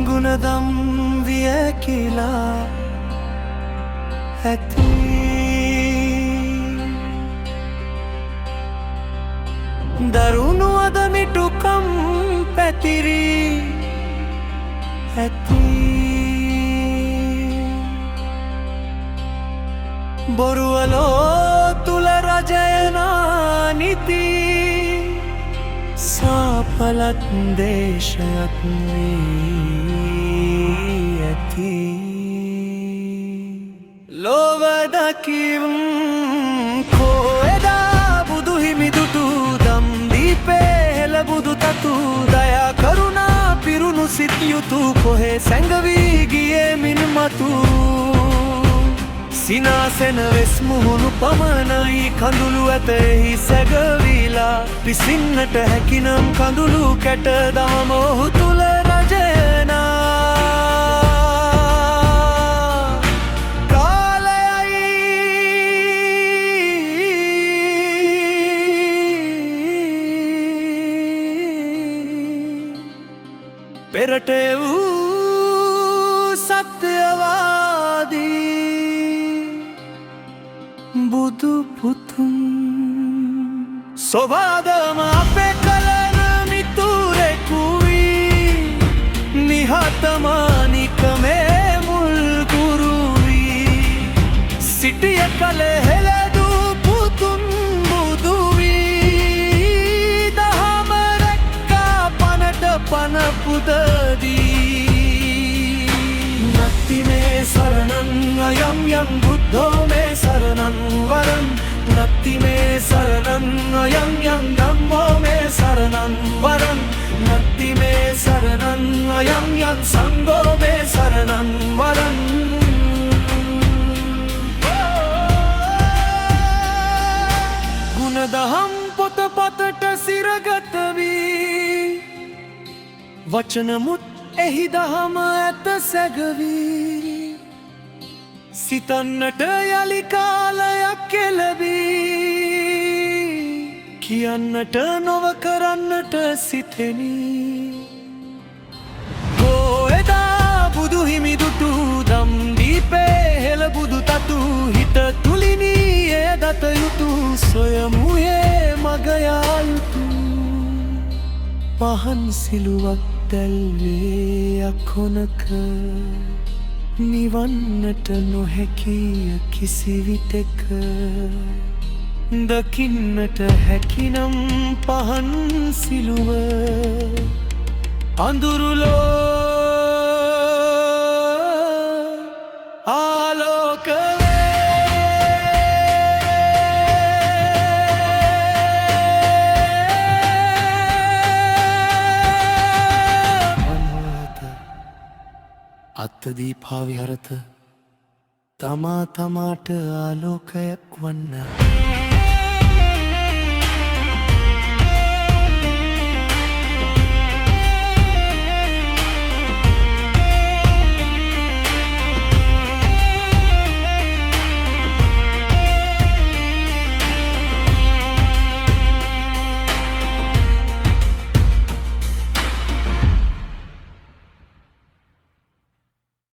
ගුණදම් විය කියලා ඇති දරුණු අද මිටුකම් පැතිරි ඇති බොරුවලෝ තුල රජයනා නිති සාපලත් දේශයක් වී ඇති ලොව දකිම් කෝ එදා බුදු හිමි දුටු දම් දීපේ හෙළ බුදු තතු දයා කරුණා පිරුණු සිත් යුතු කොහේ සැඟවී ගියේ මින් මතු සිනාසෙන වෙස් මුහුණු පමණයි කඳුළු ඇතෙහි සැගවිලා පිසින්නට හැකිනම් කඳුළු කැට දහම ඔහු තුල රජයනා කාලයයි පෙරට වූ සත්‍යවාදී බුදු පුතුන් සොබාදම අපේ කලන මිතුරෙකු වී නිහතමානිකමේ මුල් ගුරු වී සිටිය කල හෙළදු පුතුන් බුදු වී දහම රැක්කා පනට පන පුදදී නත්ති මේ සරණං අයම් යම් බුද්ධෝ මේ සරණං වරං නත්ති මේ සරණං අයම් යම් ධම්මෝ මේ සරණං වරං නත්ති මේ සරණං අයම් යම් සංඝෝ මේ සරණං වරං ගුණදහම් පොතපතට සිරගත වී වචනමුත් එහි දහම ඇත සැගවී සිතන්නට යලි කාලයක් කෙලවී කියන්නට නොව කරන්නට සිතෙනි කෝ එදා බුදු හිමි දුටු දම් දීපේ හෙළ බුදු තතු හිත තුලිනි එය දත යුතු සොයමුයේ මග යා යුතු පහන් සිලුවක් දැල්වේ අකොනක නිවන්නට නොහැකිය කිසිවිටක දකින්නට හැකිනම් පහන් සිලුව අඳුරුලෝ ආලෝකවේ අත්තදීපා විහරත තමා තමාට ආලෝකයක් වන්න